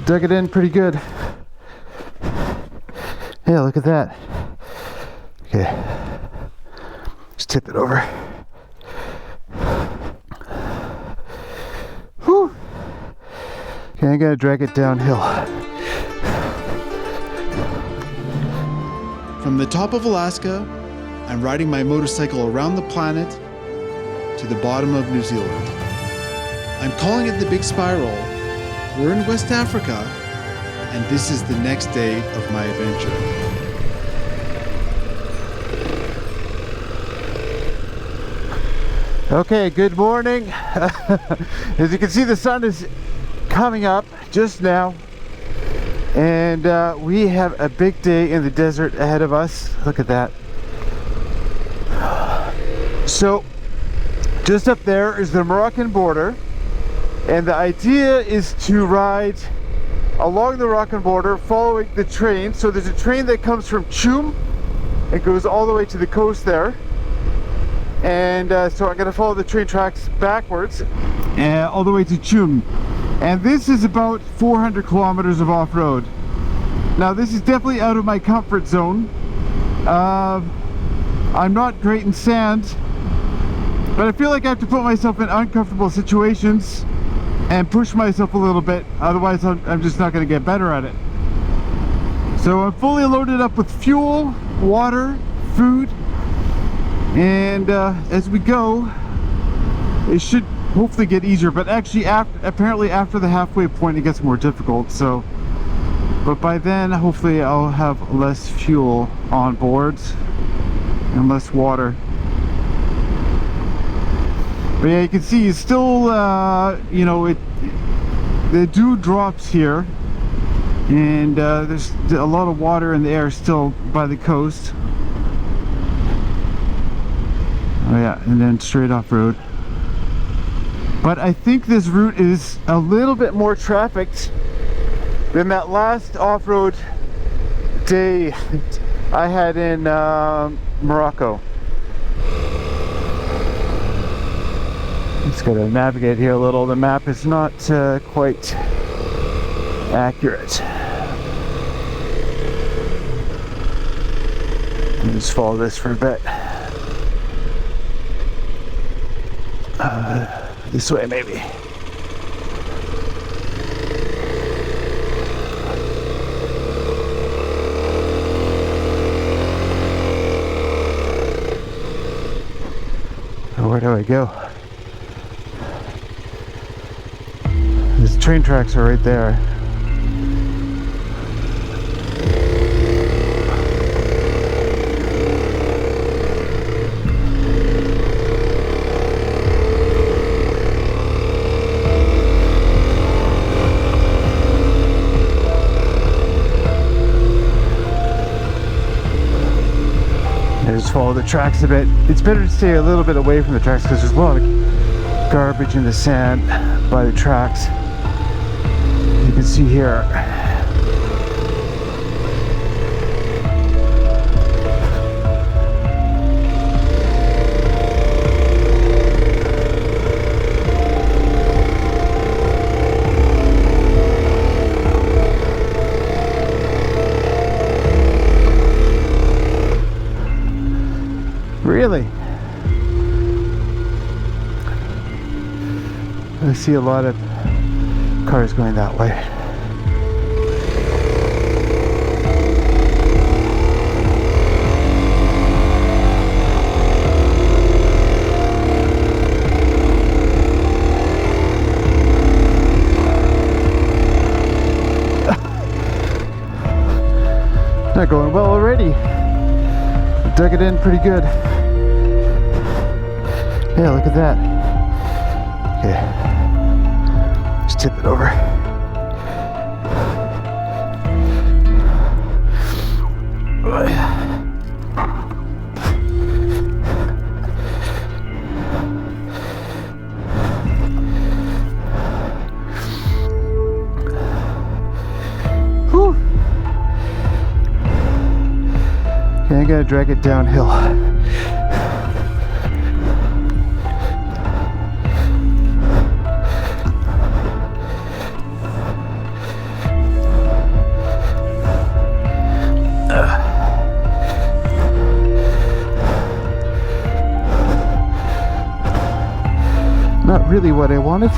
Dug it in pretty good. Yeah, look at that. Okay, just tip it over. Whew. Okay, I gotta drag it downhill. From the top of Alaska, I'm riding my motorcycle around the planet to the bottom of New Zealand. I'm calling it the Big Spiral. We're in West Africa, and this is the next day of my adventure. Okay, good morning. As you can see, the sun is coming up just now, and we have a big day in the desert ahead of us. Look at that. So just up there is the Moroccan border, and the idea is to ride along the Moroccan border following the train. So there's a train that comes from Chum and goes all the way to the coast there, and so I'm going to follow the train tracks backwards all the way to Chum. And this is about 400 kilometers of off-road. Now this is definitely out of my comfort zone. I'm not great in sand, but I feel like I have to put myself in uncomfortable situations and push myself a little bit, otherwise I'm just not going to get better at it. So I'm fully loaded up with fuel, water, food, and as we go, it should hopefully get easier, but actually apparently after the halfway point it gets more difficult. So, but by then hopefully I'll have less fuel on board and less water. But yeah, you can see it's still, you know, the dew drops here, and there's a lot of water in the air still by the coast. Oh yeah, and then straight off road. But I think this route is a little bit more trafficked than that last off-road day I had in Morocco. Just gotta navigate here a little. The map is not quite accurate. I'll just follow this for a bit. This way maybe. Where do I go? These train tracks are right there. I just follow the tracks a bit. It's better to stay a little bit away from the tracks because there's a lot of garbage in the sand by the tracks. You can see here. Really? I see a lot of cars going that way. Not going well already. Dug it in pretty good. Yeah, look at that. Okay, just tip it over. Whew. Okay, I gotta drag it downhill. really what I wanted.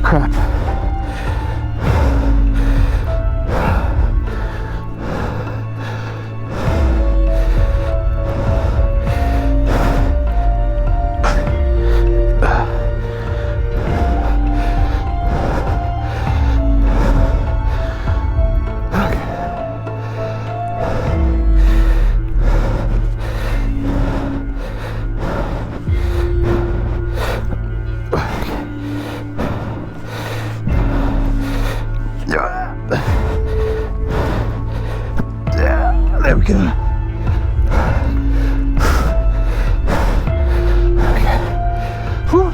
Crap. There we go. Okay. Whew.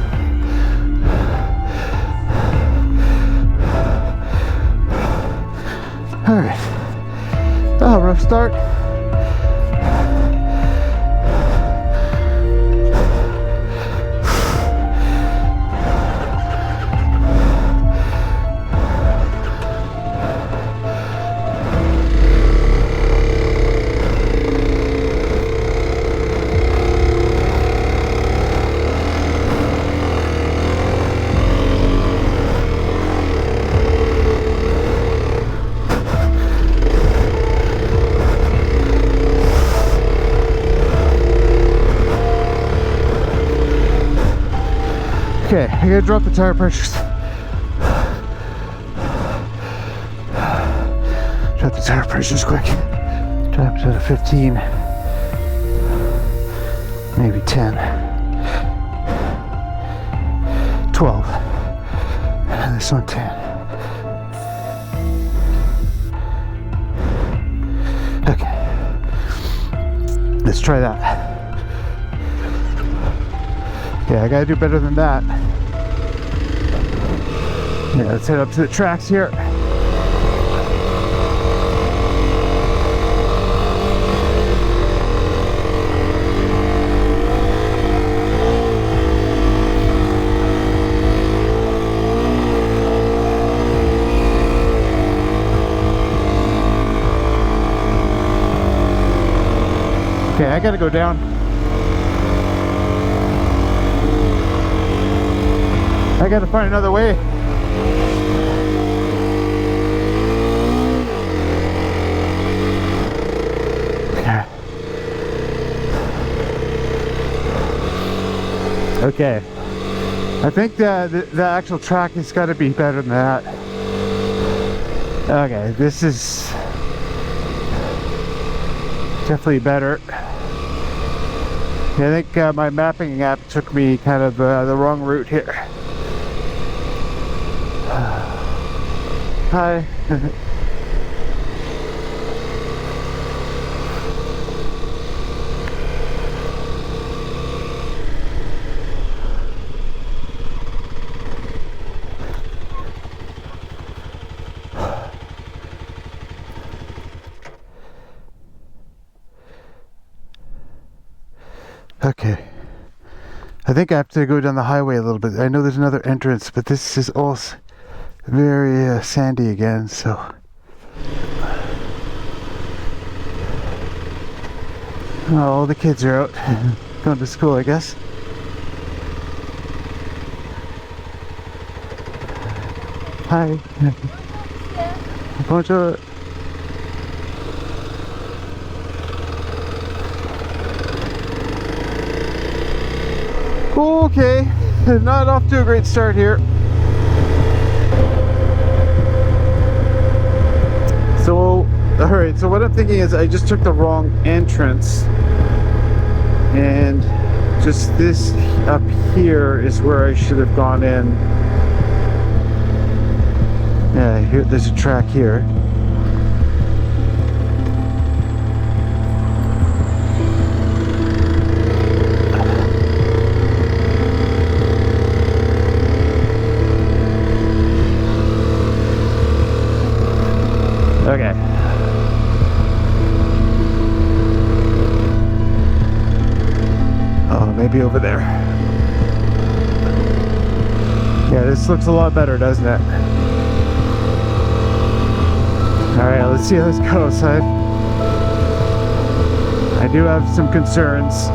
All right. Oh, rough start. Okay, I gotta drop the tire pressures. Drop the tire pressures quick. Drop it to 15, maybe 10, 12, and this one 10. Okay, let's try that. Yeah, I gotta do better than that. Yeah, let's head up to the tracks here. Okay, I gotta go down. I gotta find another way. Okay. I think the actual track has got to be better than that. Okay, this is definitely better. Yeah, I think my mapping app took me kind of the wrong route here. Hi. Okay. I think I have to go down the highway a little bit. I know there's another entrance, but this is also very sandy again, so oh, all the kids are out going to school, I guess. Hi. Bonjour. Okay, not off to a great start here. So, alright, so what I'm thinking is I just took the wrong entrance, and just this up here is where I should have gone in. Yeah, here, there's a track here. Okay. Oh, maybe over there. Yeah, this looks a lot better, doesn't it? Alright, let's see how this goes. I do have some concerns.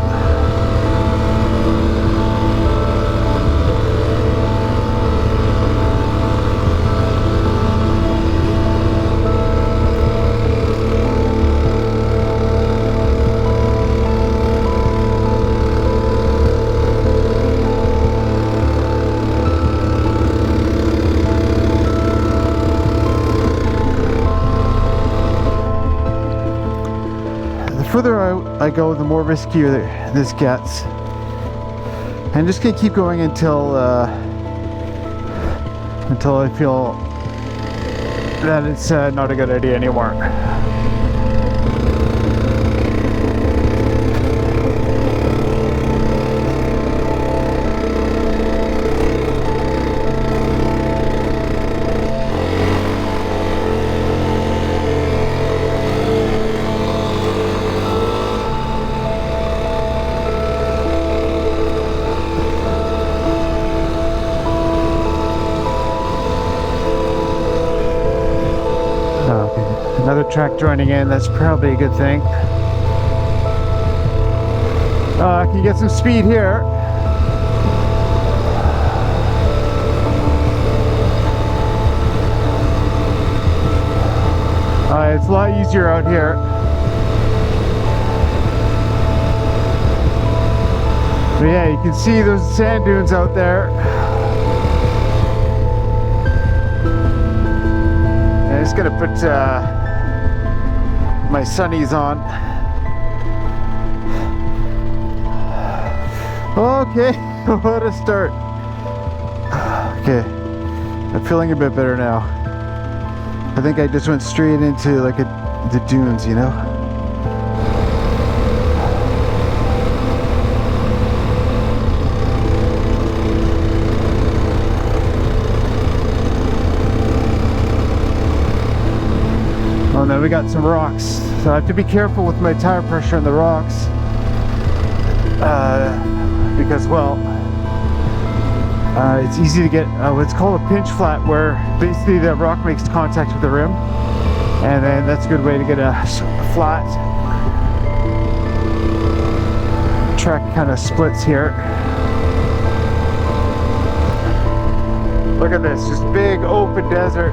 The further I go, the more riskier this gets. I'm just gonna keep going until I feel that it's not a good idea anymore. Another track joining in, that's probably a good thing. I can get some speed here. It's a lot easier out here. But yeah, you can see those sand dunes out there. I'm just gonna put my sunnies on. Okay, what a start. Okay, I'm feeling a bit better now. I think I just went straight into like the dunes, you know? Oh, then we got some rocks, so I have to be careful with my tire pressure on the rocks because, well, it's easy to get what's called a pinch flat, where basically the rock makes contact with the rim, and then that's a good way to get a flat. Track kind of splits here. Look at this, just big open desert.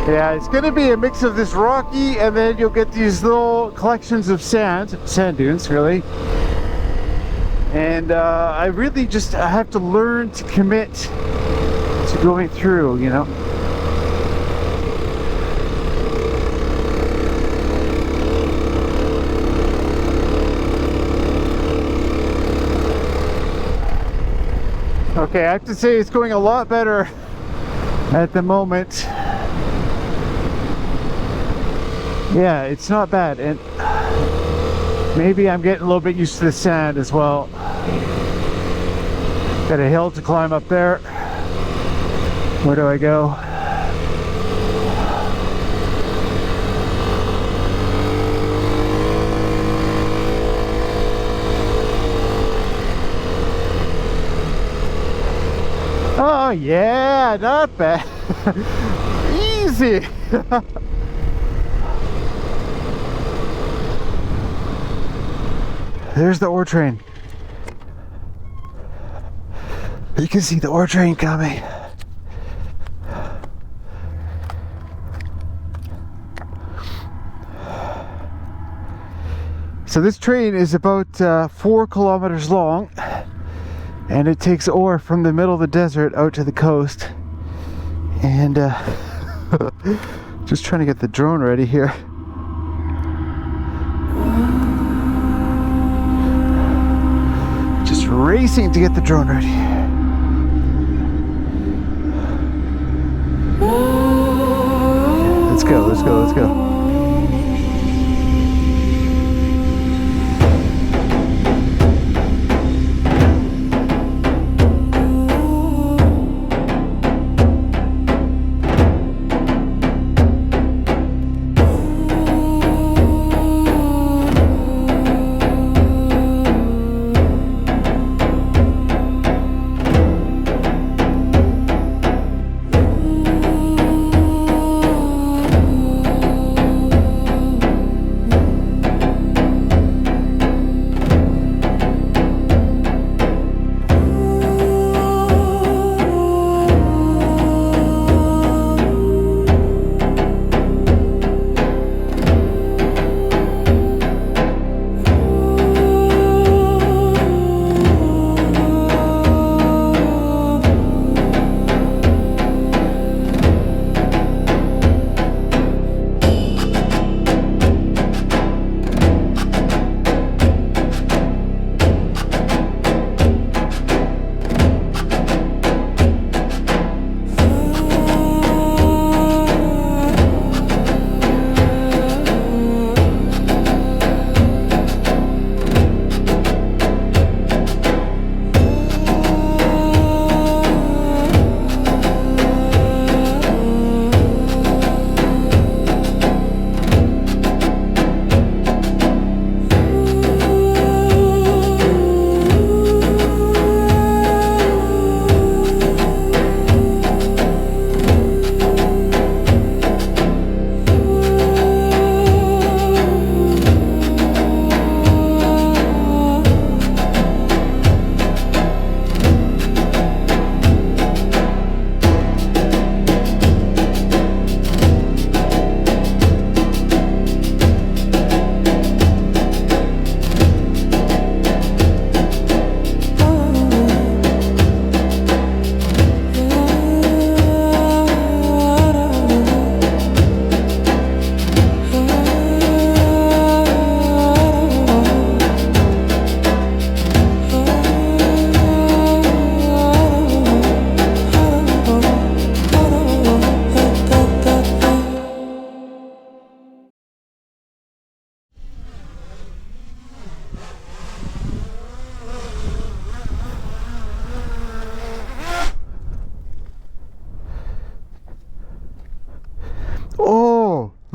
Yeah, it's going to be a mix of this rocky, and then you'll get these little collections of sand dunes, really. And I really just have to learn to commit to going through, you know. Okay, I have to say it's going a lot better at the moment. Yeah, it's not bad, and maybe I'm getting a little bit used to the sand as well. Got a hill to climb up there. Where do I go? Oh yeah, not bad. Easy. There's the ore train. You can see the ore train coming. So this train is about 4 kilometers long, and it takes ore from the middle of the desert out to the coast. And just trying to get the drone ready here. Just racing to get the drone ready.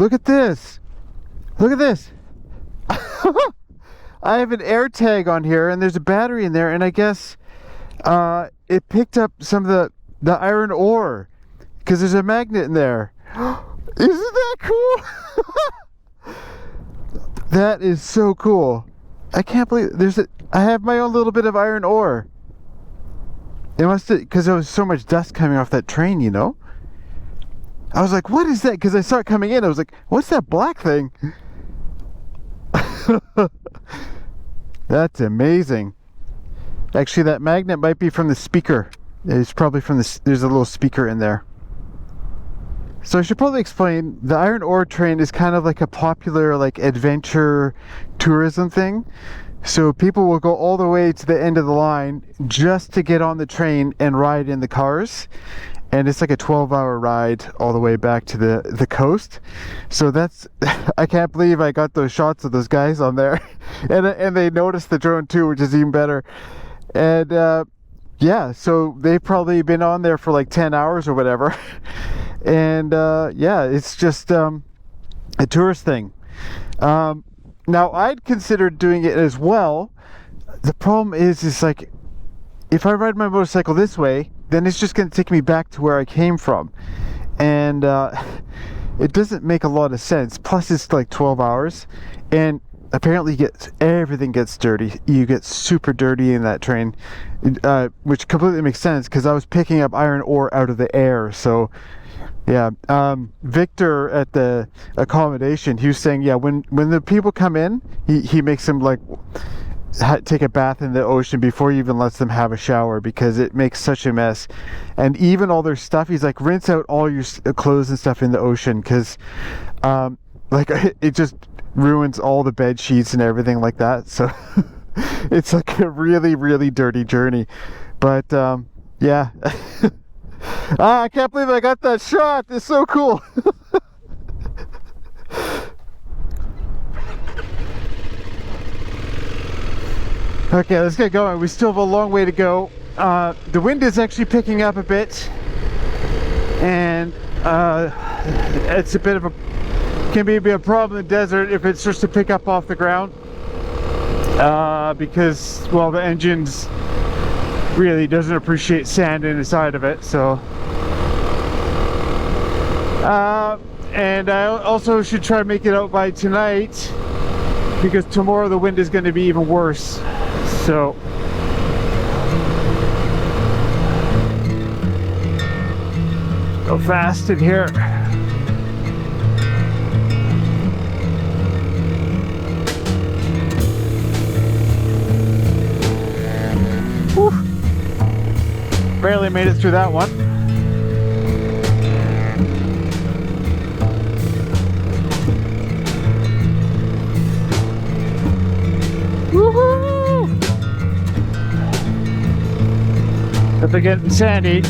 look at this. Look at this. I have an air tag on here, and there's a battery in there, and I guess it picked up some of the iron ore because there's a magnet in there. Isn't that cool? That is so cool. I can't believe I have my own little bit of iron ore. It must have, because there was so much dust coming off that train, you know? I was like, what is that? Because I saw it coming in. I was like, what's that black thing? That's amazing. Actually, that magnet might be from the speaker. It's probably from there's a little speaker in there. So I should probably explain, the iron ore train is kind of like a popular like adventure tourism thing. So people will go all the way to the end of the line just to get on the train and ride in the cars. And it's like a 12-hour ride all the way back to the coast. So that's, I can't believe I got those shots of those guys on there. and they noticed the drone too, which is even better. And yeah, so they've probably been on there for like 10 hours or whatever. And yeah, it's just a tourist thing. Now I'd considered doing it as well. The problem is like, if I ride my motorcycle this way, then it's just going to take me back to where I came from. And it doesn't make a lot of sense. Plus it's like 12 hours. And apparently everything gets dirty. You get super dirty in that train. Which completely makes sense because I was picking up iron ore out of the air. So yeah, Victor at the accommodation, he was saying, yeah, when the people come in, he makes them like take a bath in the ocean before he even lets them have a shower because it makes such a mess. And even all their stuff, he's like, rinse out all your clothes and stuff in the ocean because like it just ruins all the bed sheets and everything like that. So it's like a really, really dirty journey. But yeah. I can't believe I got that shot. It's so cool. Okay, let's get going. We still have a long way to go. The wind is actually picking up a bit, and it's a bit of can be a bit of a problem in the desert if it starts to pick up off the ground, because, well, the engine's really doesn't appreciate sand inside of it. So and I also should try to make it out by tonight because tomorrow the wind is going to be even worse. So go fast in here. Whew. Barely made it through that one. Woohoo! If they're getting sandy.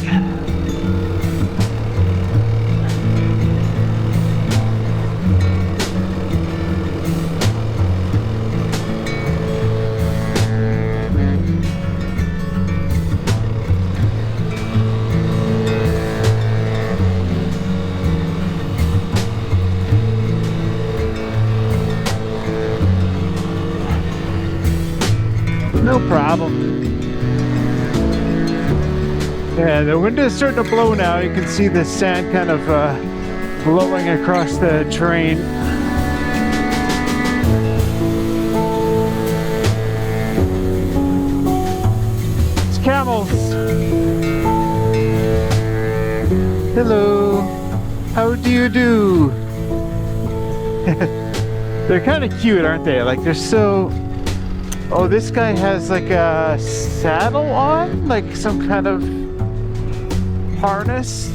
No problem. Yeah, the wind is starting to blow now. You can see the sand kind of blowing across the train. It's camels. Hello. How do you do? They're kind of cute, aren't they? Like, they're so... Oh, this guy has like a saddle on, like some kind of harness.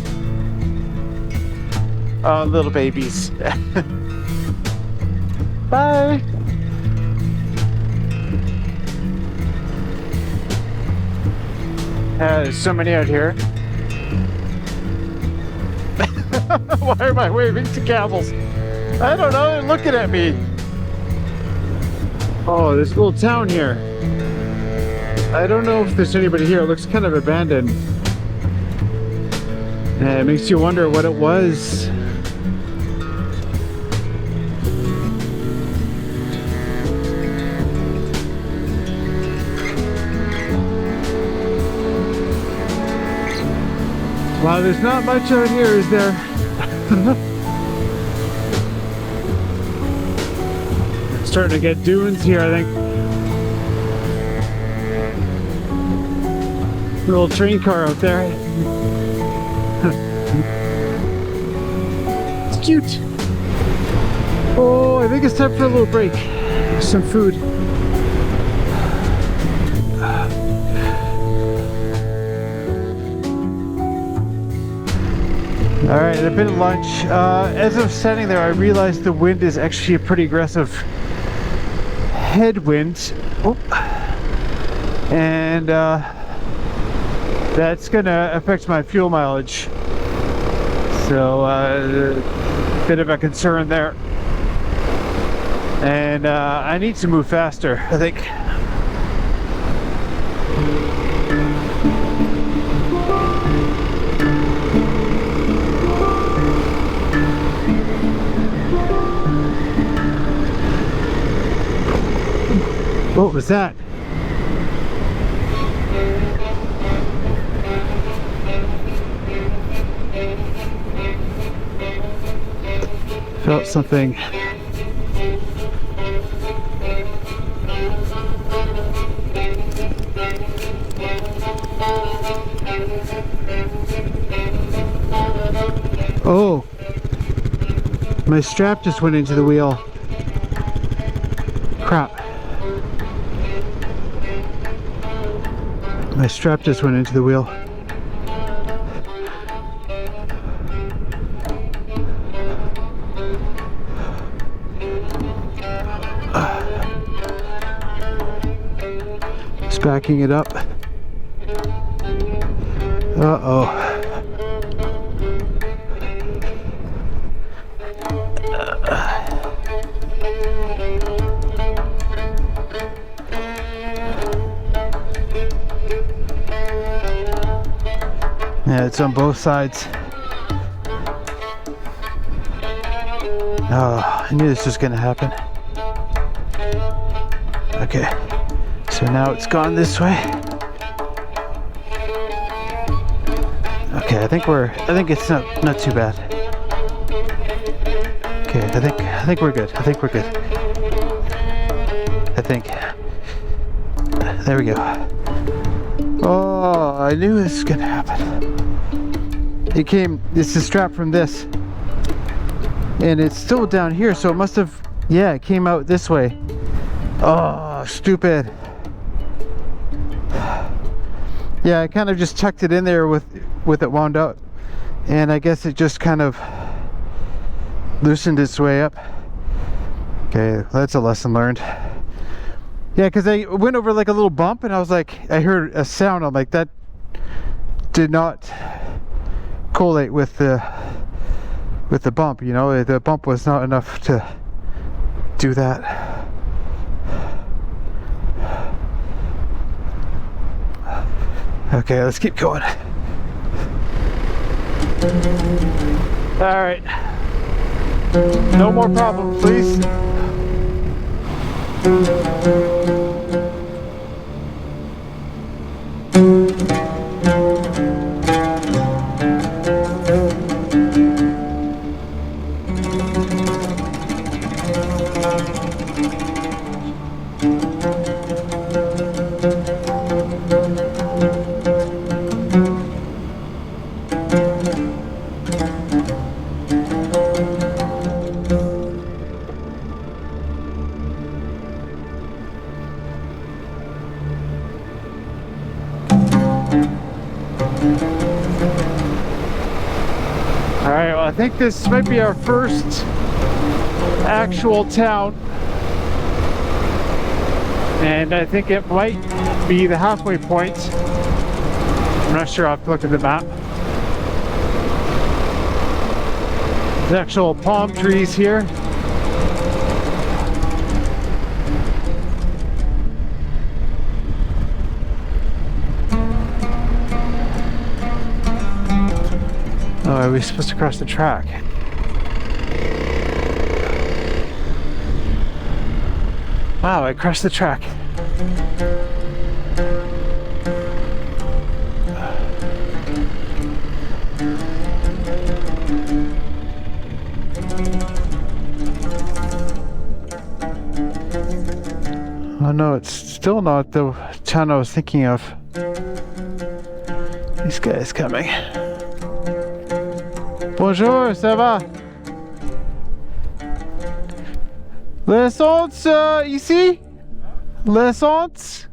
Oh, little babies. Bye. There's so many out here. Why am I waving to camels? I don't know, they're looking at me. Oh, there's a little town here. I don't know if there's anybody here. It looks kind of abandoned. And it makes you wonder what it was. Wow, there's not much out here, is there? Starting to get dunes here, I think. Little train car out there. It's cute. Oh, I think it's time for a little break. Some food. Alright, a bit of lunch. As I'm standing there, I realized the wind is actually a pretty aggressive headwind. Oh. And that's gonna affect my fuel mileage. So, a bit of a concern there. And I need to move faster, I think. What was that? Felt something. Oh, my strap just went into the wheel. Crap. My strap just went into the wheel. Just backing it up. Uh-oh. Yeah, it's on both sides. Oh, I knew this was gonna happen. Okay, so now it's gone this way. Okay, I think it's not too bad. Okay, I think we're good. I think we're good. I think. There we go. Oh, I knew this was gonna happen. It's a strap from this. And it's still down here, so it must have, yeah, it came out this way. Oh, stupid. Yeah, I kind of just tucked it in there with it wound up. And I guess it just kind of loosened its way up. Okay, that's a lesson learned. Yeah, because I went over like a little bump and I was like, I heard a sound. I'm like, that did not collate with the bump, you know. The bump was not enough to do that. Okay, let's keep going. All right, no more problems, please. Alright, well, I think this might be our first actual town. And I think it might be the halfway point. I'm not sure, I'll have to look at the map. There's actual palm trees here. Oh, are we supposed to cross the track? Wow, I crossed the track. Oh no, it's still not the town I was thinking of. This guy's coming. Bonjour, ça va? L'essence ici? L'essence?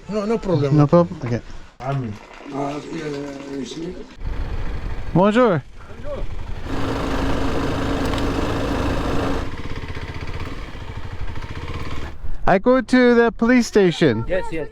No, no problem. No problem? Okay. Bonjour. I go to the police station. Yes, yes.